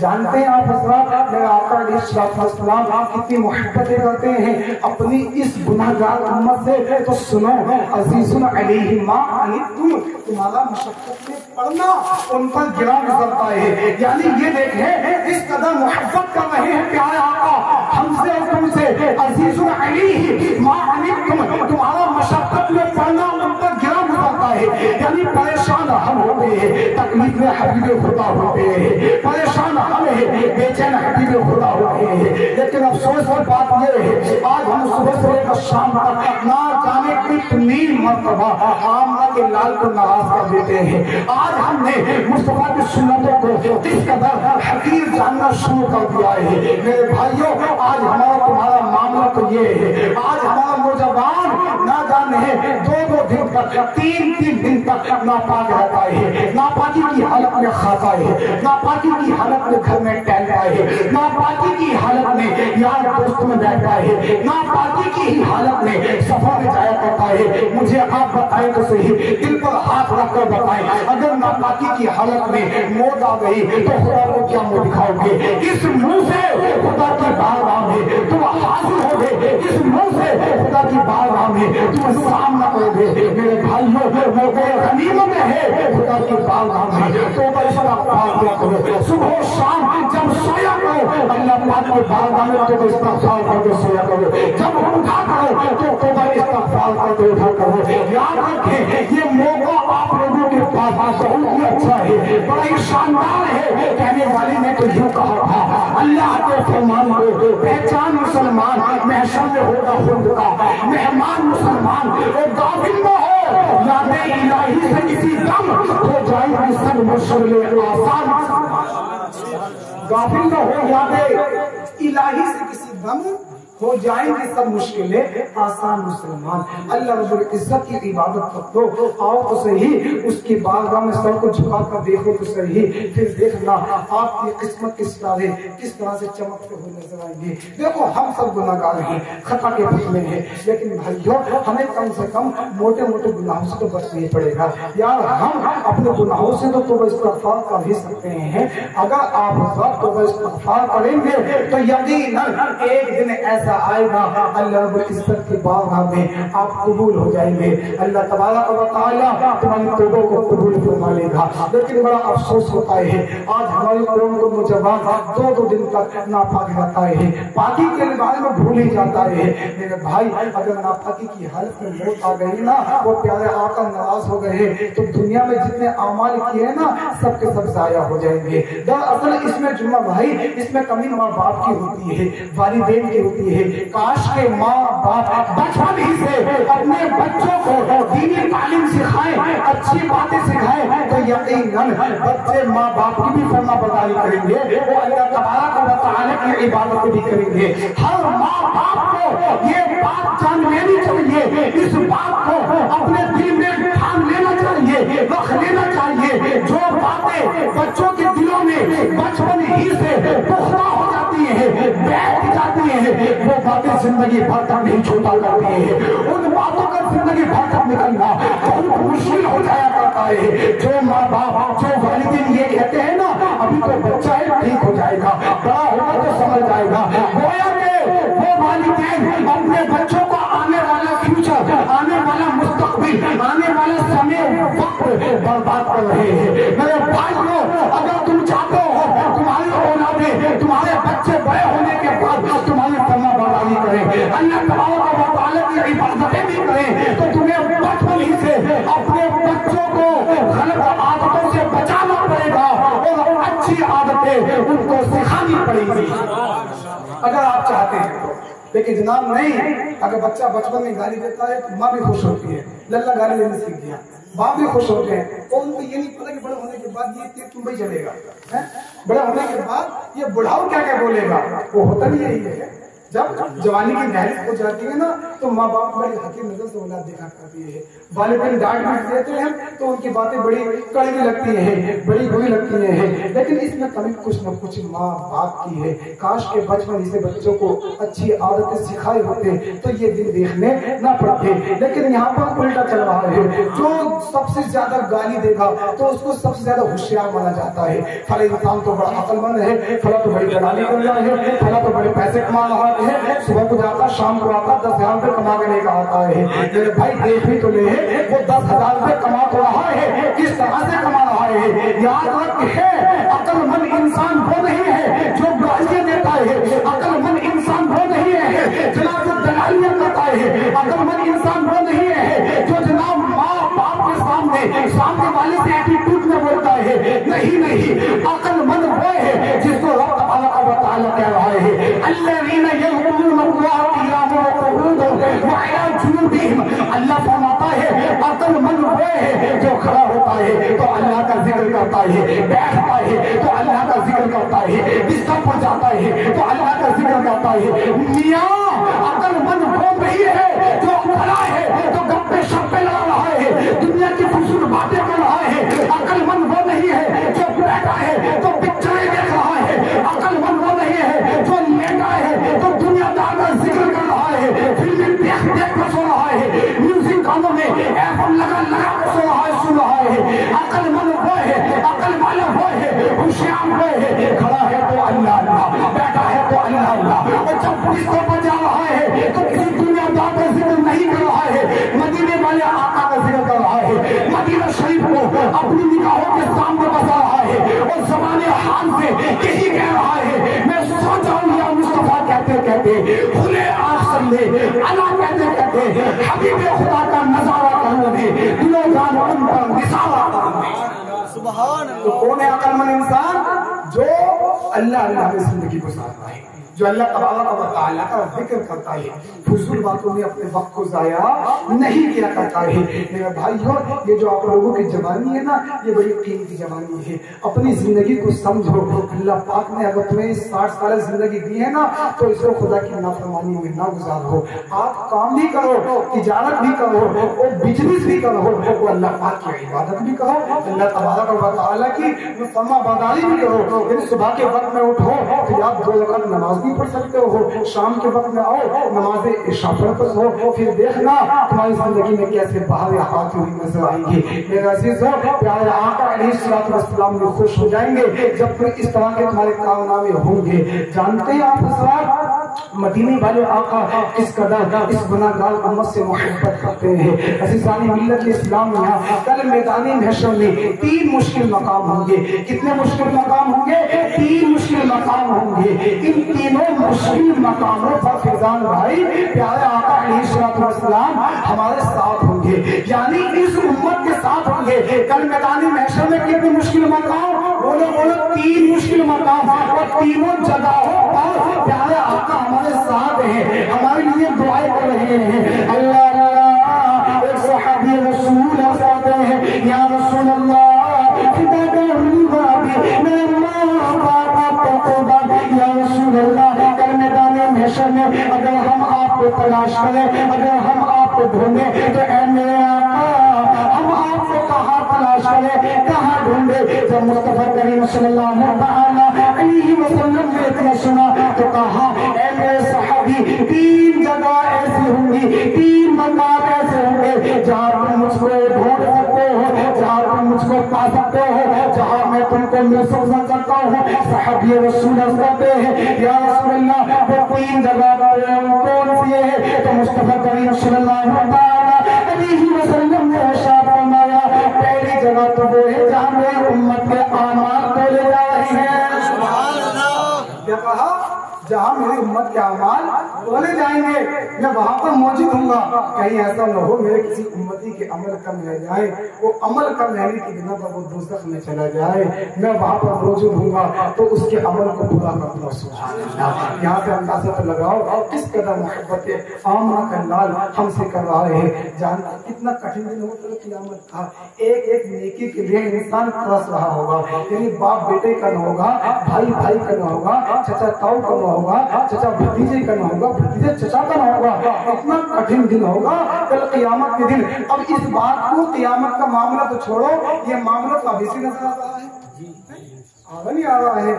جانتے ہیں آپ حضرات میرے آقا علیہ السلام کتنی محبتیں کرتے ہیں اپنی اس گناہگار امت سے. تو سنو عزیز علیہ ما عنتم تمہارا مشقت میں پڑنا ان پر گرا گزرتا ہے. یعنی یہ دیکھیں اس قدر محبت کر رہے ہیں پیارے آقا ہم سے اور تم سے. عزیز علیہ ما عنتم تمہارا مشقت میں پڑنا ان پر گرا گزرتا ہے. یعنی پریشان ہم ہوتے ہیں تکلیف میں حبیب خدا ہوتے ہیں, پریشان ہم ہیں بے چین حبیب خدا ہوتے ہیں. لیکن افسوس کی بات یہ ہے آج ہم صبح سے لے کر شام تک نہ جانے کتنی مرتبہ آمنہ کے لال کو ناراض کر دیتے ہیں. آج ہم نے مصطفیٰ کی سنتوں کو کس قدر حقیر جاننا شروع کر دیا ہے. میرے بھائیوں آج ہمارا تمہارا معاملہ تو یہ ہے آج ہمارا نوجوان نہ جانے دو دن تک تین دن تک ناپاک رہتا ہے, ناپاکی کی حالت میں کھاتا ہے, ناپاکی کی حالت میں گھر میں ٹہلتا ہے, ناپاکی کی حالت میں یار دوست میں بیٹھتا ہے, ناپاکی کی ہی حالت میں سفر میں جایا کرتا ہے. مجھے آپ بتائیں تو صحیح دل پر ہاتھ رکھ کر بتائیں اگر ناپاکی کی حالت میں موت آ گئی تو خدا کو کیا منہ دکھاؤ گے؟ کس منہ سے خدا کی بارگاہ میں تم حاضر ہو گے؟ کس منہ سے خدا کی بارگاہ میں تم سامنا کرو گے؟ میرے بھائیوں موقع غنیمت ہے خدا کی بارگاہ میں توبہ استغفار کیا کرو. صبح و شام جب سویا کرو اللہ پاک کی بارگاہ میں توبہ استغفار کر کے سویا کرو. جب اٹھا کرو تو توبہ استغفار کر کے اٹھا کرو. یاد رکھیں یہ موقع آپ لوگوں کے پاس بہت ہی اچھا ہے, بڑا ہی شاندار ہے. کہنے والے نے تو یوں کہا تھا اللہ کے فرمان کو پہچان مسلمان محشر میں ہوگا خود کا مہمان مسلمان اور غافل نہ ہو یاد الہی سے کسی دم ہو جائے گی سب مشکلیں آسان. غافل نہ ہو یاد الہی سے کسی دم ہو جائیں گی سب مشکلیں آسان مسلمان. اللہ رب العزت کی عبادت کر دو آؤ تو صحیح اس کی بارگاہ میں سر کو جھکا کر دیکھو تو صحیح پھر دیکھنا آپ کی قسمت کس طرح سے چمکتے ہوئے نظر آئیں گے. دیکھو ہم سب گناہگار ہیں خطا کے پتلے ہیں لیکن بھائیوں ہمیں کم سے کم موٹے موٹے گناہوں سے تو بچنا ہی پڑے گا. یار ہم اپنے گناہوں سے تو توبہ استغفار کر ہی سکتے ہیں. اگر آپ توبہ استغفار کریں گے تو یقیناً ایک دن ایسا آئے گا اللہ رب العزت کی بارگاہ میں آپ قبول ہو جائیں گے. اللہ تبارک و تعالی تمہاری توبہ کو قبول فرما لے گا. لیکن بڑا افسوس ہوتا ہے آج ہماری قوم کو نوجوان دو دن تک ناپاک رہتا ہے, پاکی کے بارے میں بھول ہی جاتا ہے. میرے بھائی اگر ناپاکی کی حالت میں موت آ گئی نا وہ پیارے آقا ناراض ہو گئے تو دنیا میں جتنے اعمال کیے نا سب کے سب ضائع ہو جائیں گے. دراصل اس میں جمعہ بھائی اس میں کمی ماں باپ کی ہوتی ہے, والدین کی ہوتی ہے. کاش کے ماں باپ بچپن ہی سے اپنے بچوں کو دینی تعلیم سکھائیں, اچھی باتیں سکھائیں تو یقیناً بچے ماں باپ کی بھی فرما برداری کریں گے, وہ اللہ تبارک و تعالی کی عبادت بھی کریں گے. ہر ماں باپ کو یہ بات جان لینی چاہیے, اس بات کو اپنے دل میں ٹھان لینا چاہیے, رکھ لینا چاہیے. جو باتیں بچوں کے دلوں میں بچپن ہی سے پختہ ہو جاتی ہیں بیٹھ جاتی ہیں وہ باتیں زندگی بھر تک نہیں چھوٹا کرتی ہیں. ان باتوں کا زندگی بھر تک نکلنا بہت مشکل ہو جایا کرتا ہے. جو ماں باپ جو والدین یہ کہتے ہیں نا ابھی تو بچہ ہے ٹھیک ہو جائے گا, بڑا ہوگا تو سمجھ جائے گا, گویا کہ وہ والدین اپنے بچوں کو آنے والا فیوچر, آنے والا مستقبل, آنے والا سمے وقت برباد کر رہے ہیں. میرے بھائیوں اگر تم چاہتے ہو تمہاری اولادیں تمہارے بچے بڑے ہونے کے بعد تمہاری فرما برداری کریں, اللہ تبارک و تعالی کی عبادتیں بھی کریں تو تمہیں بچپن ہی سے اپنے بچوں کو غلط عادتوں سے بچانا پڑے گا اور اچھی عادتیں ان کو سکھانی پڑیں گی اگر آپ چاہتے ہیں تو. لیکن جناب نہیں, اگر بچہ بچپن میں گالی دیتا ہے تو ماں بھی خوش ہوتی ہے, للہ گالی دینے سیکھ گیا, باپ بھی خوش ہوتے ہیں. تو ان کو یہ نہیں پتا کہ بڑے ہونے کے بعد یہ تیر تم بھی چلے گا, بڑے ہونے کے بعد یہ بڑھاؤ کیا کیا بولے گا, وہ ہوتا بھی یہی ہے. جب جوانی کی دہلیز ہو جاتی ہے نا تو ماں باپ بڑی حقیر نظر سے اولاد دیکھا کرتی ہے. والدین ڈانٹ بھی دیتے ہیں تو ان کی باتیں بڑی کڑوی لگتی ہیں, بڑی بری لگتی ہیں, لیکن اس میں کمی کچھ نہ کچھ ماں باپ کی ہے. کاش کے بچپن سے بچوں کو اچھی عادتیں سکھائے ہوتے تو یہ دن دیکھنے نہ پڑتے. لیکن یہاں پر الٹا چل رہا ہے. جو سب سے زیادہ گالی دے گا تو اس کو سب سے زیادہ ہوشیار مانا جاتا ہے. فلاں انسان تو بڑا عقل مند ہے, فلاں تو بڑی دلالی کر رہا ہے, فلاں تو بڑے پیسے کما رہا ہے, صبح کو جاتا شام کو آتا 10,000 روپے کما کے لے کے آتا ہے. میرے بھائی دیکھ بھی تو لے, وہ 10,000 روپے کما تو رہا ہے, کس طرح سے کما رہا ہے. یاد رکھ ہے عقل مند انسان وہ نہیں ہے جو گالیاں دیتا ہے, عقل مند انسان وہ نہیں ہے جناب جو دلالیاں کرتا ہے, عقل مند انسان وہ نہیں ہے جو جناب ماں باپ کے سامنے والے سے ایٹیٹیوڈ میں بولتا ہے. نہیں, عقل مند وہ ہے جس کو رب تبارک و تعالی کہہ رہا ہے الذین یذکرون اللہ قیاما وقعودا وعلی جنوبہم. اللہ فرماتا ہے عقل مند وہ ہے جو کھڑا ہوتا ہے تو اللہ کا ذکر کرتا ہے, بیٹھتا ہے تو اللہ کا ذکر کرتا ہے, بستر پر جاتا ہے تو اللہ کا ذکر کرتا ہے. میاں عقل مند وہ نہیں ہے جو کھڑا ہے تو گپے شپے لگا رہا ہے, دنیا کی فضول باتیں کر رہا ہے. عقل مند وہ نہیں ہے جو بیٹھا ہے تو پکچریں دیکھ رہا ہے. عقل مند وہ نہیں ہے جو لیٹا ہے تو دنیا دار کا ذکر کر رہا ہے, فلمیں دیکھ دیکھ کر سو رہا ہے, میوزک گانوں میں ایف لگا لگا کر سو رہا ہے, سن رہا ہے. عقل مند وہ ہے, عقل والا وہ ہے, ہوشیار وہ ہے, کھڑا ہے تو اللہ اللہ, بیٹھا ہے تو اللہ اللہ. اور جب پولیس کو بجا رہا ہے تو کسی دنیا دار کا ذکر نہیں کر رہا ہے, مدینے والے آقا کا ذکر کر رہا ہے, مدینہ شریف کو اپنی نگاہوں کے سامنے بسا رہا ہے, اور زمانے حال سے یہی کہہ رہا ہے میں سو جاؤں یا مصطفیٰ کہتے کہتے, کھلے آنکھ سمجھے اللہ کہتے کہتے حبیب خدا کا نظارہ کروں گے, دلوں جان ان پر نثارہ کروں گے. سبحان اللہ. تو کون ہے عقل مند انسان؟ جو اللہ اللہ میں زندگی گزارتا ہے, جو اللہ تبارک و تعالیٰ کا ذکر کرتا ہے, فضول باتوں میں اپنے وقت کو ضائع نہیں کیا کرتا ہے. میرے بھائیوں, یہ جو آپ لوگوں کی جوانی ہے نا, یہ بڑی قیمتی جوانی ہے. اپنی زندگی کو سمجھو. اللہ پاک نے اگر تمہیں 60 سال زندگی دی ہے نا تو اس کو خدا کی نافرمانی میں نہ گزارو. آپ کام بھی کرو, تجارت بھی کرو, اور بزنس بھی کرو, وہ اللہ پاک کی عبادت بھی کرو, اللہ تبارک و تعالیٰ کی فرما برداری بھی کرو. یعنی صبح کے وقت میں اٹھو پھر آپ 2 رکعت نماز بھی پڑھ سکتے ہو, شام کے وقت میں آؤ نماز عشاء پڑھ ہو, پھر دیکھنا تمہاری زندگی میں کیسے باہر آتی ہوئی نظر آئیں گے. میرے عزیز پیارے آقا علیہ الصلوۃ والسلام میں خوش ہو جائیں گے جب پھر اس طرح کے تمہارے کارنامے ہوں گے. جانتے ہیں آپ حضرات مدینے والے آقا کس قدر اس گناہگار امت سے محبت کرتے ہیں. عزیزان ملت اسلام یہاں کل میدان محشر میں 3 مشکل مقام ہوں گے. کتنے مشکل مقام ہوں گے؟ 3 مشکل مقام ہوں گے. ان تینوں مشکل مقاموں پر فیضان بھائی پیارے آقا علیہ الصلوۃ والسلام ہمارے ساتھ ہوں گے, یعنی اس امت کے ساتھ ہوں گے. کل میدان محشر میں کتنے مشکل مقام؟ بولو 3 مشکل مقام, اور تینوں جگہوں پر پیارے آقا ہمارے ساتھ ہیں, ہمارے لیے دعائیں کر رہے ہیں. اللہ اللہ, ایک صحابی رسول کہتے ہیں یا رسول اللہ فدا کروں گا میں ماں باپ کو قربان. یا رسول اللہ کل میدان محشر میں اگر ہم آپ کو تلاش کریں, اگر ہم آپ کو ڈھونڈیں تو اے میرے آقا ہم آپ کو کہاں تلاش کریں, کہاں ڈھونڈیں؟ جب مصطفیٰ کریم صلی اللہ علیہ وسلم نے اتنا سنا تو کہا اے میرے صحابی 3 جگہ ایسی ہوں گی, 3 مقام ایسے ہوں گے جہاں تم مجھ کو ڈھونڈ سکتے ہو, جہاں تم مجھ کو پا سکتے ہو, جہاں میں تم کو محسوس نہ کرتا ہوں. صحابی رسول کہتے ہیں یا رسول اللہ وہ 3 جگہ کون سی ہے؟ تو مصطفیٰ کریم صلی اللہ علیہ وسلم نے ارشاد فرمایا پہلی جگہ تو وہ ہے جہاں میری امت کے اعمال تولے جا رہے ہیں. سبحان اللہ. کیا کہا؟ جہاں میری امت کے اعمال تولے جائیں گے. میں وہاں پر موجود ہوں گا، کہیں ایسا نہ ہو میرے کسی امتی کے عمل کم رہ جائے، وہ عمل کم رہنے کی بنا پر وہ دوزخ میں چلا جائے، میں وہاں پر موجود ہوں گا تو اس کے عمل کو پورا کروں گا۔ سبحان اللہ۔ یہاں سے اندازہ تو لگاؤ کس قدر محبت آمنہ کا لال ہم سے کر رہا ہے۔ جانتا کتنا کٹھن دن ہوتا ہے قیامت کا، ایک ایک نیکی کے لیے انسان ترس رہا ہوگا، یعنی باپ بیٹے کا نہ ہوگا، بھائی بھائی کا نہ ہوگا، چچا تاؤ کا نہ ہوگا، چچا بھتیجے کا نہ ہوگا، بھتیجے چچا کا نہ ہوگا، اتنا کٹھن دن ہوگا کل قیامت کے دن۔ اب اس بات کو قیامت کا معاملہ تو چھوڑو، یہ معاملہ تو ابھی سے نظر آ رہا ہے، آگے نہیں آ رہا ہے،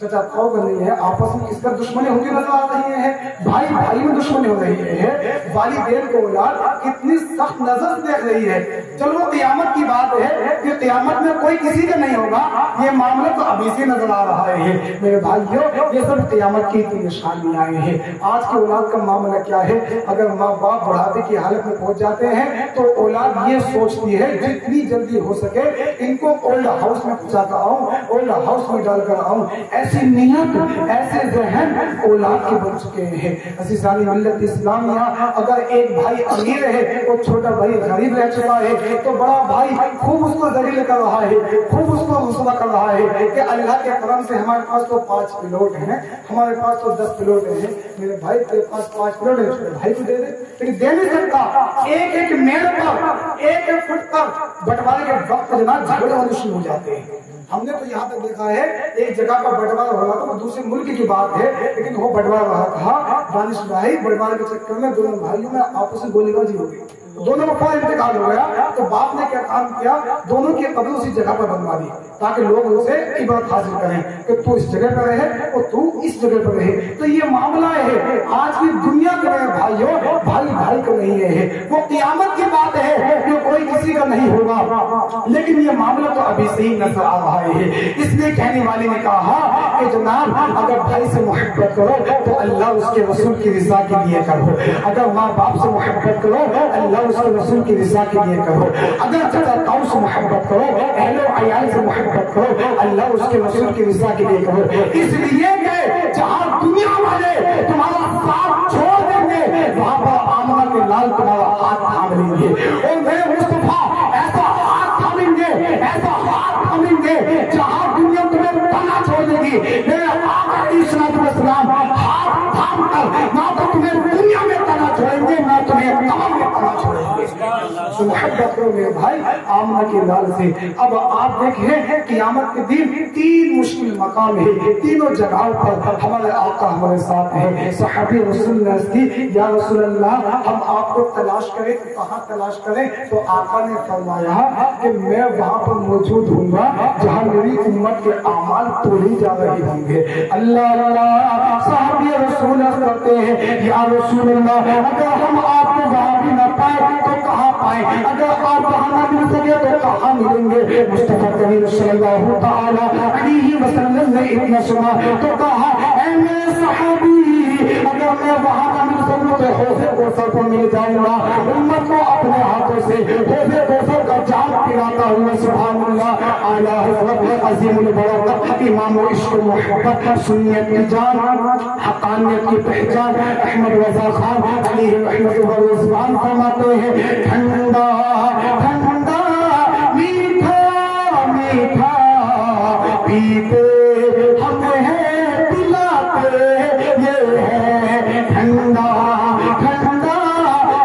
چچا تاؤ کا نہیں ہے، آپس میں کس طرح دشمنی ہوتی نظر آ رہی ہے، بھائی بھائی میں دشمنی ہو رہی ہے، والدین کو اولاد کتنی سخت نظر دیکھ رہی ہے۔ چلو وہ قیامت کی بات ہے کہ قیامت میں کوئی کسی کا نہیں ہوگا، یہ معاملہ تو ابھی سے نظر آ رہا ہے۔ میرے بھائیوں یہ سب قیامت کی نشانیاں ہیں۔ آج کی اولاد کا معاملہ کیا ہے؟ اگر ماں باپ بڑھاپے کی حالت میں پہنچ جاتے ہیں تو اولاد یہ سوچتی ہے جتنی جلدی ہو سکے ان کو اولڈ ہاؤس میں پہنچا کر آؤں، اولڈ ہاؤس میں ڈال کر آؤں۔ ایسی نیت ایسے ذہن اولاد کے بن چکے ہیں۔ عزیزان ملت اسلامیہ، اگر ایک بھائی امیر ہے اور چھوٹا بھائی غریب رہ چکا ہے تو بڑا بھائی خوب اس کو ذلیل کر رہا ہے، خوب اس کو رسوا کر رہا ہے کہ اللہ کے کرم سے ہمارے پاس تو 5 پلاٹ ہیں، ہمارے پاس تو 10 پلاٹ ہیں، میرے بھائی تیرے پاس 5 پلاٹ ہیں، چھوٹے بھائی کو دے دے، لیکن دے نہیں سکتا۔ ایک ایک میل پر، ایک ایک فٹ پر بٹوارے کے وقت جناب جھگڑے ہونے شروع ہو جاتے ہیں۔ ہم نے تو یہاں تک دیکھا ہے ایک جگہ پر بٹوارا ہو رہا تھا، وہ دوسرے ملک کی بات ہے لیکن وہ بٹوارا رہا تھا، دانش بھائی بٹوارے کے چکر میں دونوں بھائیوں میں آپس میں گولی بازی ہو گئی، دونوں کا فوراً انتقال ہو گیا۔ تو باپ نے کیا کام کیا، دونوں کی قبر اسی جگہ پر بنوا دی تاکہ لوگ ان سے عبرت حاصل کریں کہ تو اس جگہ پر رہے اور تو اس جگہ پر رہے۔ تو یہ معاملہ ہے آج کی دنیا کے بھائیوں، بھائی بھائی کا نہیں ہے، وہ قیامت کی بات ہے کہ کوئی کسی کا نہیں ہوگا، لیکن یہ معاملہ تو ابھی سے ہی نظر آ رہا ہے۔ اس لیے کہنے والے نے کہا کہ جناب اگر بھائی سے محبت کرو تو اللہ اس کے رسول کی رضا کے لیے کرو، اگر ماں باپ سے محبت کرو اللہ اس کے رسول کی رضا کے لیے کرو، اگر چچا تاؤ سے محبت کرو، اہل و عیال سے محبت کرو اللہ اس کے رسول کی رضا کے لیے کرو۔ اس لیے کہ جہاں دنیا والے تمہارا ساتھ چھوڑ دیں گے وہاں پر آمنہ کے لال تمہارا ہاتھ تھام لیں گے، اور میرے مصطفیٰ ایسا ہاتھ تھامیں گے، ایسا ہاتھ تھامیں گے جہاں دنیا تمہیں پناہ چھوڑ دے گی، میرے آقا علیہ السلام ہاتھ تھام کر نہ تو تمہیں دنیا میں پناہ چھوڑیں گے نہ تمہیں قبر میں پناہ چھوڑیں گے۔ محبت کرو میرے بھائی آمنہ کے لال سے۔ اب آپ دیکھیں قیامت کے دن 3 مشکل مقام ہے، تینوں جگہوں پر ہمارے آقا ہمارے ساتھ ہیں۔ صحابی رسول نے کی یا رسول اللہ ہم آپ کو تلاش کریں تو کہاں تلاش کریں؟ تو آقا نے فرمایا کہ میں وہاں پر موجود ہوں گا جہاں میری امت کے اعمال توڑی جا رہے ہوں گے۔ اللہ اللہ صحابی رسول کرتے ہیں یا رسول اللہ اگر ہم آپ کو وہاں بھی نہ پائے تو کہاں پائیں، اگر آپ وہاں نہ مل سکے تو کہاں ملیں گے؟ مصطفیٰ کریم صلی اللہ تعالی علیہ وسلم نے اتنا سنا تو کہا اے میرے صحابی اگر میں وہاں نہ مل سکوں تو حوض کوثر کو مل جاؤں گا، امت کو اپنے ہاتھوں سے حوض کوثر کا جام پلاتا ہوں۔ سبحان اللہ۔ اعلیٰ حضرت عظیم البرکت امام و عشق و محبت سنیت کی جان حقانیت کی پہچان احمد رضا خان علیہ رحمت و رضوان فرماتے ہیں ٹھنڈا ٹھنڈا میٹھا میٹھا پیتے ہم ہیں پلاتے یہ ہے ٹھنڈا ٹھنڈا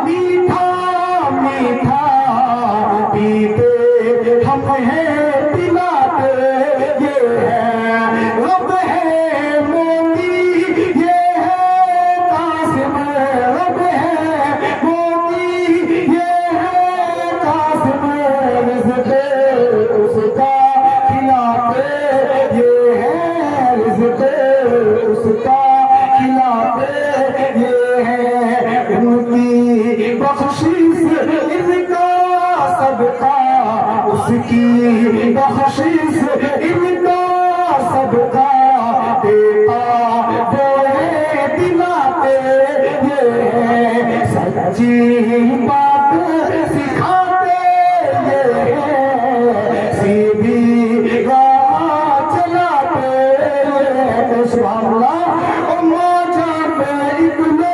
میٹھا میٹھا پیتے ہم ہیں پلاتے یہ ہے رب ہے موتی یہ ہے قاسم رب ہے موتی یہ ہے قاسم رزق اس کا کھلاتے یہ ہے رزق اس کا کھلاتے یہ ہے ان کی بخشش ان کا صدقہ اس کی بخشش ان کا صدقہ دیتا وہ ہے دلاتے یہ ہے سچی بات سکھاتے یہ ہے سیدھی راہ چلاتے یہ ہے۔ سبحان اللہ۔ اور ماں جان پہ اگلو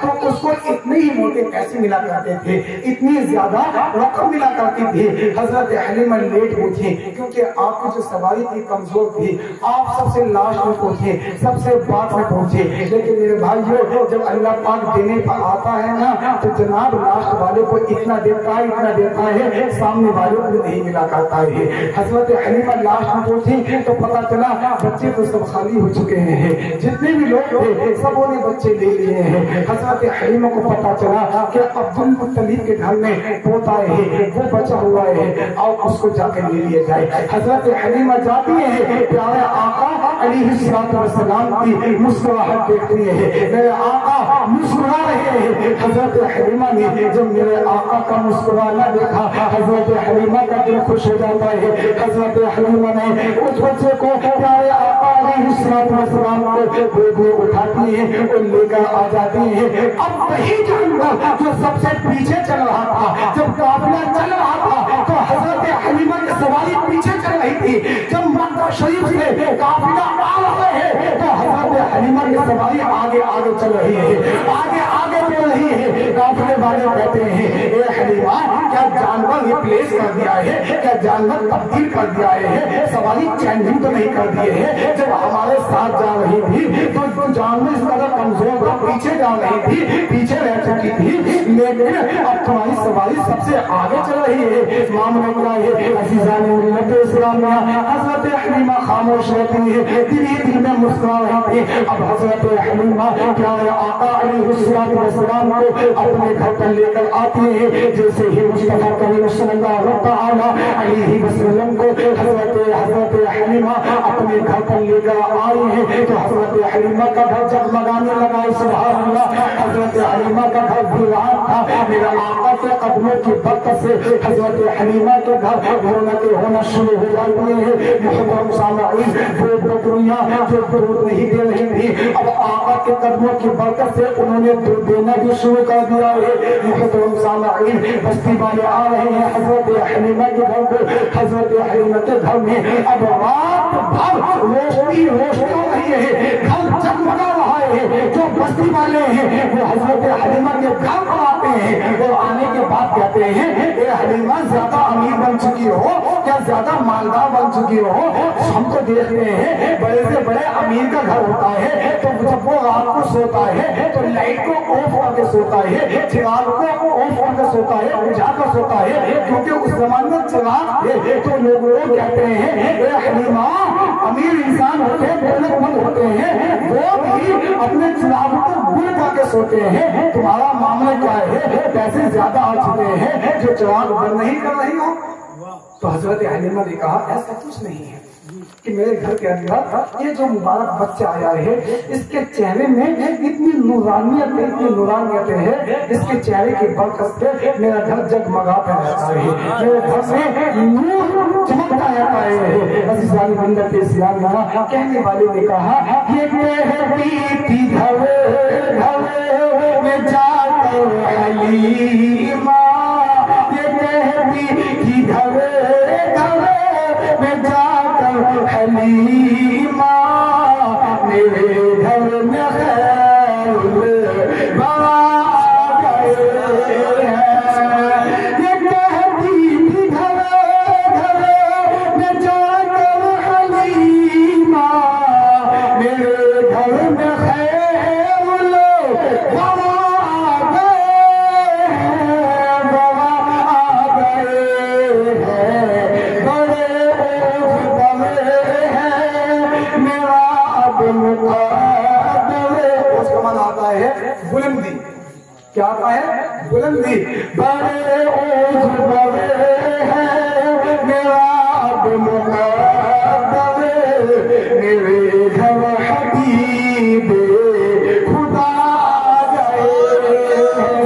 تو اس کو اتنے ہی موٹے پیسے ملا کرتے تھے، اتنی زیادہ رقم ملا کرتی تھی۔ حضرت حلیمہ لیٹ پہنچی کیونکہ آپ کی جو سواری تھی کمزور تھی، آپ سب سے لاسٹ میں پہنچے، سب سے بعد میں پہنچے۔ لیکن میرے بھائیو، جب اللہ پاک دینے پر آتا ہے نا تو جناب لاسٹ والے کو اتنا دیتا ہے سامنے والوں کو نہیں ملا کرتا ہے۔ حضرت حلیمہ لاسٹ میں پہنچی تو پتا چلا بچے تو سب خالی ہو چکے ہیں، جتنے بھی لوگ تھے سبوں نے بچے لے لیے ہیں۔ حضرت حلیمہ کو پتا چلا کہ عبد المطلب کے گھر میں پوتا ہے، وہ بچا ہوا ہے، آؤ اس کو جا کے لے لیا جائے۔ حضرت حلیمہ جاتی ہے، پیارے آقا علیہ السلام کی مسکراہٹ دیکھتی ہے، میرے آقا مسکرا رہے ہیں۔ حضرت حلیمہ نے جب میرے آقا کا مسکرانا دیکھا، حضرت حلیمہ کا دل خوش ہو جاتا ہے۔ حضرت حلیمہ نے اس بچے کو پیارے آقا علیہ السلام کو گود میں اٹھاتی ہے اور لے کر آ جاتی ہے۔ اب وہی جانور جو سب سے پیچھے چل رہا تھا، جب قافلہ چل رہا تھا تو حضرت حلیمہ کی سواری پیچھے چل رہی تھی، جب مکہ شریف سے قافلہ آ رہے ہیں تو حضرت حلیمہ کی سواری آگے آگے چل رہی ہے، آگے آگے چل رہی ہے۔ قافلے والے کہتے ہیں اے حلیمہ، کیا جانور ریپلیس کر دیا ہے، کیا جانور تبدیل کر دیا ہے، سواری چینجنگ تو نہیں کر دیے ہے؟ جب ہمارے ساتھ جا رہی تھی تو جانور اس طرح کمزور تھا، پیچھے جا رہی تھی، پیچھے رہ چکی تھی، لیکن اب تمہاری سواری سب سے آگے چل رہی ہے۔ معاملہ کیا ہے عزیزان ملت اسلامیہ؟ حضرت حلیمہ خاموش رہتی ہے، دل میں مسکرا رہی تھی۔ اب حضرت حلیمہ پیارے آقا علیہ السلام کو اپنے گھر پر لے کر آتی ہے۔ جیسے ہی مصطفیٰ کریم صلی اللہ تعالیٰ علیہ وسلم کو حضرت حلیمہ اپنے گھر پر لے کر آئی ہے تو حضرت حلیمہ کا گھر جگمگانے لگا، سبحان اللہ۔ حضرت حلیمہ کا گھر ویران تھا، میرے آقا کے قدموں کی برکت سے حضرت حلیمہ کے گھر رونقیں ہونا شروع ہو جاتی ہیں۔ محترم سامعین، وہ بکریاں جو دودھ نہیں دے رہی تھی، اب آقا کے قدموں کی برکت سے انہوں نے دودھ دینا بھی شروع کر دیا ہے۔ محترم سامعین، بستی والے آ رہے ہیں حضرت حلیمہ کے گھر کو۔ حضرت حلیمہ کے گھر میں اب رات بھر روشنی ہو رہی ہے، گھر جگمگا رہا ہے۔ جو بستی والے ہیں وہ حضرت حلیمہ کے گھر پر آتے ہیں اور آنے کے بعد کہتے ہیں اے حلیمہ، زیادہ امیر بن چکی ہو کیا، زیادہ مالدار بن چکی ہو؟ ہم تو دیکھتے ہیں بڑے سے بڑے امیر کا گھر ہوتا ہے تو جب وہ رات کو سوتا ہے تو لائٹ کو آف کر کے سوتا ہے، چراغ کو آف کر کے سوتا ہے، بجھا کر سوتا ہے، کیونکہ اس زمانے میں چراغ ہے۔ تو لوگ کہتے ہیں اے حلیمہ، امیر انسان ہوتے ہیں، دولت مند ہوتے ہیں، وہ بھی اپنے چراغ کو گل کر کے سوتے ہیں، تمہارا معاملہ کیا ہے؟ پیسے زیادہ آ چکے ہیں جو چراغ بند نہیں کر رہی ہو؟ تو حضرت حلیمہ نے کہا ایسا کچھ نہیں ہے کہ میرے گھر کے اندر یہ جو مبارک بچہ آیا ہے اس کے چہرے میں اتنی نورانیت ہے، اس کے چہرے کی برکت سے میرا گھر جگمگاتا رہتا ہے، میرے گھر سے نور چمکتا رہتا ہے۔ عزیزان ملت اسلامیہ، کہنے والے نے کہا یہ کہتی تھی گھر میں جا کر حلیمہ، یہ کہتی تھی گھر میں جا کر حلیمہ، میرے گھر میں خیر برآ گئے ہیں۔ یہ کہتی تھی گھر میں جا کر حلیمہ، میرے گھر میں خیر برآ گئے ہیں، برآ گئے ہیں، بڑے اس کا معنی آتا ہے بلندی۔ کیا آتا ہے؟ بلندی۔ بڑے اوج بڑے ہیں، میرا اب مقدر، میرے گھر حبیب خدا گئے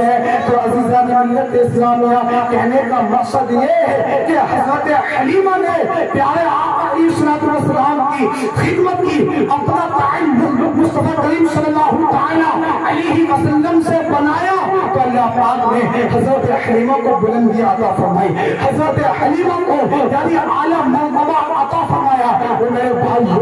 ہیں۔ تو عزیزان ملت اسلامیہ، کہنے کا مقصد یہ ہے کہ حضرت حلیمہ نے پیارے آقا علیہ السلام کی خدمت کی، اپنا تعلق مصطفیٰ کریم صلی اللہ تعالیٰ علیہ وسلم سے بنایا تو اللہ پاک نے حضرت حلیمہ کو بلندی عطا فرمائی، حضرت حلیمہ کو یعنی اعلیٰ مرتبہ عطا فرمایا۔ میرے بھائیو،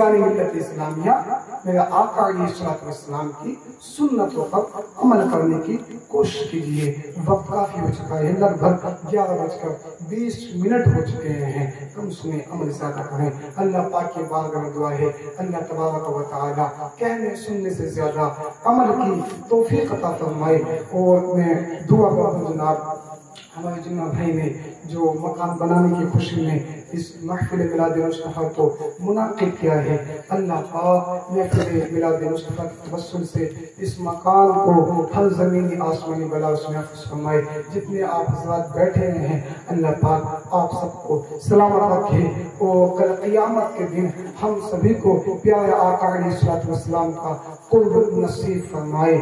عزیزان ملت اسلامیہ، میرے آقا علیہ السلام کی سنتوں پر عمل کرنے کی کوشش کیجیے۔ وقت کافی ہو چکا ہے، لگ بھگ 11:20 ہو چکے ہیں، ہم اس میں عمل زیادہ کریں۔ اللہ پاک کی بارگاہ میں دعا ہے اللہ تبارک و تعالی کہنے سننے سے زیادہ عمل کی توفیق عطا فرمائے۔ اور میں دعا کرتا ہوں جناب ہمارے جنہ بھائی نے جو مکان بنانے کی خوشی میں اس محفل میلاد مصطفیٰ کو منعقد کیا ہے، اللہ پاک محفل میلاد مصطفیٰ کے توسل سے اس مکان کو ہر زمینی آسمانی بلا اس میں محفوظ فرمائے۔ جتنے آپ حضرات بیٹھے ہوئے ہیں اللہ پاک آپ سب کو سلامت رکھے، اور کل قیامت کے دن ہم سبھی کو پیارے آقا علیہ السلام کا قرب نصیب فرمائے۔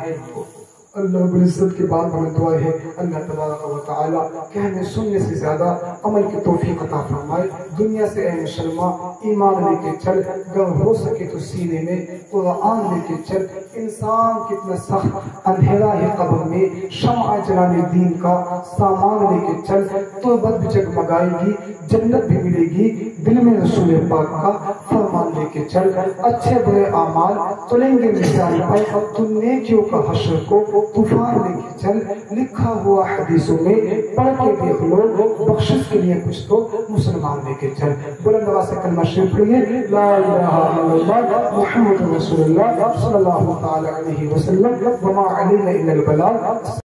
اللہ رب العزت کے بعد ہمیں دعا ہے اللہ تبارک و تعالی کہنے سننے سے زیادہ عمل کی توفیق عطا فرمائے۔ دنیا سے اے مسلمان ایمان لے کے چل، اگر ہو سکے تو سینے میں قرآن لے کے چل۔ انسان کتنا سخت اندھیرا ہے قبر میں، شمع جلانے دین کا سامان لے کے چل، تربت بھی جگمگائے گی، جنت بھی ملے گی، دل میں رسول پاک کا فرمان لے کے چل۔ اچھے برے اعمال تلیں گے مثال پر، تو نیکیوں کا حشر کو طوفان لے کے چل۔ لکھا ہوا حدیثوں میں پڑھ کے دیکھ لو، بخشش کے لیے کچھ تو مسلمان لے کے چل۔ بلند آواز سے کلمہ شریف پڑھیے، لا الہ الا اللہ محمد رسول اللہ صلی اللہ تعالی علیہ وسلم، وما علینا الا البلاغ۔